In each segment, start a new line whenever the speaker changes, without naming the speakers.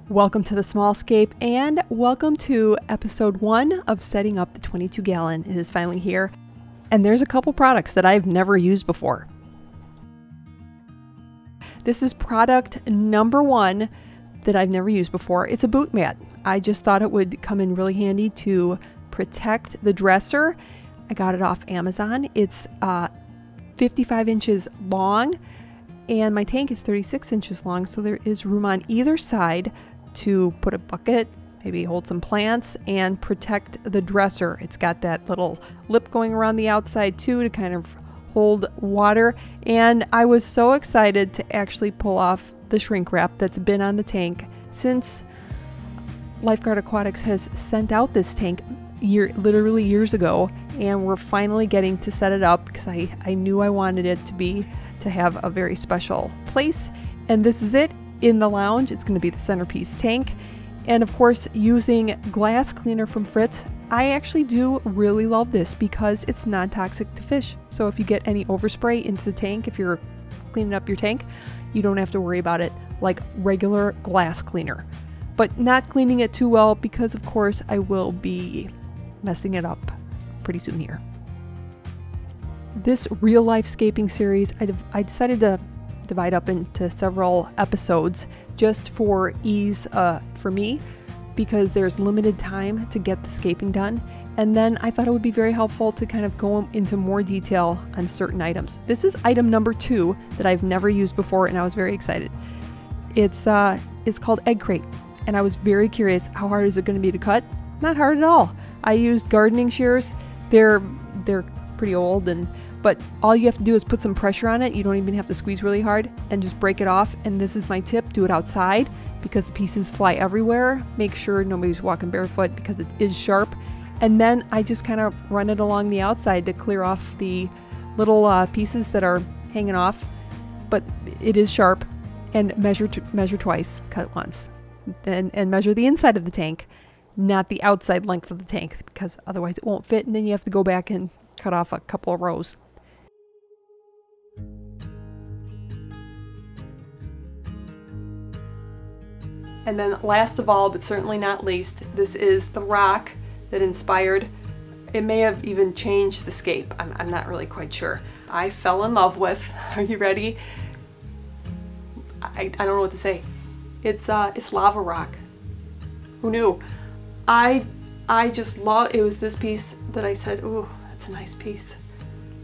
Welcome to the Small Scape and welcome to episode 1 of setting up the 22 gallon. It is finally here, and there's a couple products that I've never used before. This is product number 1 that I've never used before. It's a boot mat. I just thought it would come in really handy to protect the dresser. I got it off Amazon. It's 55 inches long and my tank is 36 inches long, so there is room on either side to put a bucket, maybe hold some plants, and protect the dresser. It's got that little lip going around the outside too to kind of hold water. And I was so excited to actually pull off the shrink wrap that's been on the tank since Lifegard Aquatics has sent out this tank literally years ago, and we're finally getting to set it up because I knew I wanted it to have a very special place. And this is it. In the lounge, it's going to be the Centerpiece tank. And of course, using glass cleaner from Fritz, I actually do really love this because it's non-toxic to fish. So if you get any overspray into the tank, if you're cleaning up your tank, you don't have to worry about it like regular glass cleaner. But not cleaning it too well because of course I will be messing it up pretty soon here. This real life scaping series, I decided to divide up into several episodes just for ease for me, because there's limited time to get the scaping done. And then I thought it would be very helpful to kind of go into more detail on certain items. This is item number 2 that I've never used before, and I was very excited. It's called egg crate, and I was very curious, how hard is it going to be to cut? Not hard at all. I used gardening shears. They're pretty old, but all you have to do is put some pressure on it. You don't even have to squeeze really hard, and just break it off. And this is my tip: do it outside because the pieces fly everywhere. Make sure nobody's walking barefoot because it is sharp. And then I just kind of run it along the outside to clear off the little pieces that are hanging off. But it is sharp. And measure twice, cut once, and measure the inside of the tank, not the outside length of the tank, because otherwise it won't fit, and then you have to go back and cut off a couple of rows. And then last of all, but certainly not least, this is the rock that inspired. It may have even changed the Scape. I'm not really quite sure. I fell in love with, are you ready? I don't know what to say. It's lava rock. Who knew? I just love, it was this piece that I said, ooh, that's a nice piece.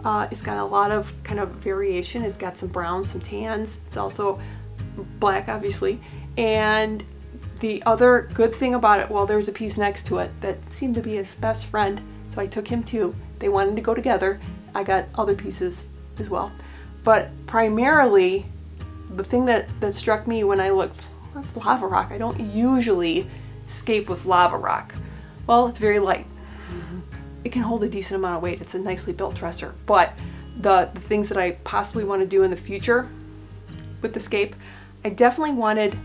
It's got a lot of kind of variation. It's got some browns, some tans. It's also black, obviously. And the other good thing about it, well, there was a piece next to it that seemed to be his best friend, so I took him too. They wanted to go together. I got other pieces as well. But primarily, the thing that struck me when I looked, that's lava rock. I don't usually scape with lava rock. Well, it's very light. It can hold a decent amount of weight. It's a nicely built dresser. But the things that I possibly want to do in the future with the Scape, I definitely wanted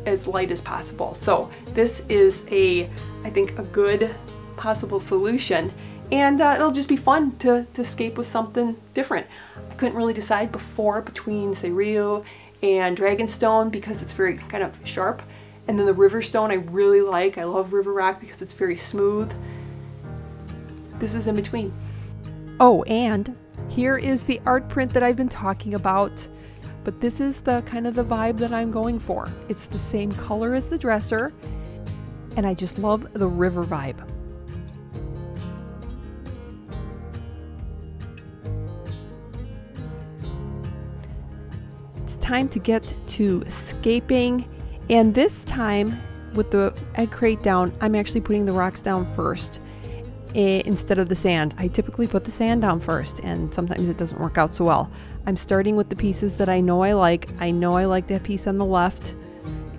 as light as possible. So this is I think a good possible solution, and it'll just be fun to scape with something different. I couldn't really decide before between, say, Rio and Dragonstone because it's very kind of sharp, and then the river stone I really like. I love river rock because it's very smooth. This is in between. Oh, and here is the art print that I've been talking about. But this is the kind of the vibe that I'm going for. It's the same color as the dresser, and I just love the river vibe. It's time to get to scaping, and this time with the egg crate down, I'm actually putting the rocks down first instead of the sand. I typically put the sand down first, and sometimes it doesn't work out so well. I'm starting with the pieces that I know I like. I know I like that piece on the left,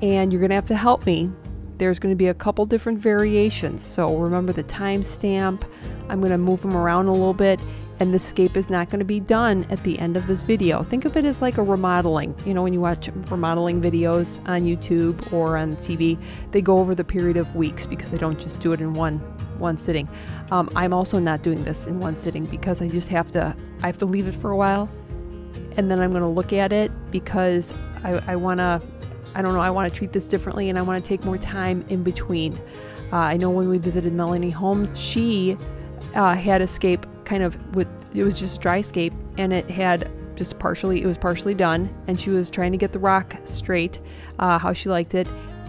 and you're gonna have to help me. There's gonna be a couple different variations, so remember the timestamp. I'm gonna move them around a little bit, and the Scape is not gonna be done at the end of this video. Think of it as like a remodeling. You know, when you watch remodeling videos on YouTube or on TV, they go over the period of weeks because they don't just do it in one sitting. I'm also not doing this in one sitting because I have to leave it for a while, and then I'm going to look at it because I want to I don't know, I want to treat this differently and I want to take more time in between. I know when we visited Melanie home, she had a scape kind of with, it was just dry scape, and it had just partially, it was partially done, and she was trying to get the rock straight, how she liked it.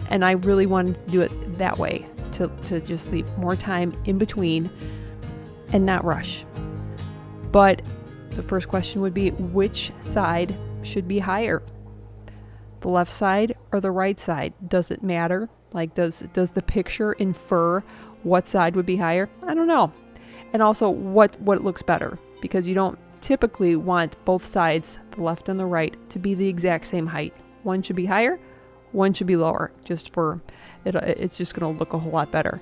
And I really wanted to do it that way, to just leave more time in between and not rush. But the first question would be, which side should be higher? The left side or the right side? Does it matter? Like, does the picture infer what side would be higher? I don't know. And also what looks better, because you don't typically want both sides, the left and the right, to be the exact same height. One should be higher, one should be lower, just for it, it's just going to look a whole lot better.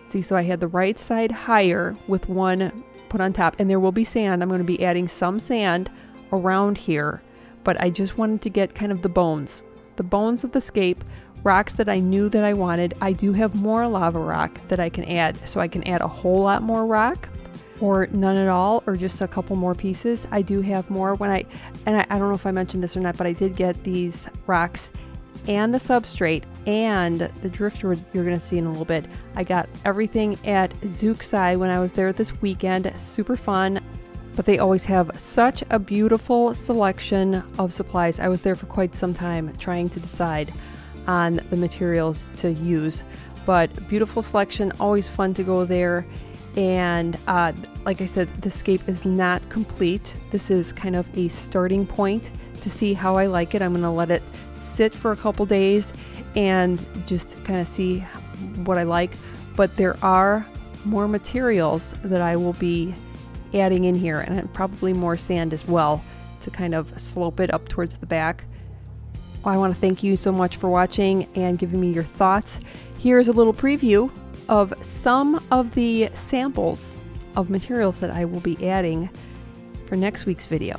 See, so I had the right side higher with one put on top, and there will be sand. I'm going to be adding some sand around here, but I just wanted to get kind of the bones of the scape, rocks that I knew that I wanted. I do have more lava rock that I can add, so I can add a whole lot more rock, or none at all, or just a couple more pieces. I do have more when I don't know if I mentioned this or not, but I did get these rocks and the substrate and the driftwood you're going to see in a little bit. I got everything at Zookside when I was there this weekend. Super fun, but they always have such a beautiful selection of supplies. I was there for quite some time trying to decide on the materials to use, but beautiful selection, always fun to go there. And like I said, the scape is not complete. This is kind of a starting point to see how I like it. I'm going to let it sit for a couple days and just kind of see what I like. But there are more materials that I will be adding in here, and probably more sand as well to kind of slope it up towards the back. Well, I want to thank you so much for watching and giving me your thoughts. Here's a little preview of some of the samples of materials that I will be adding for next week's video.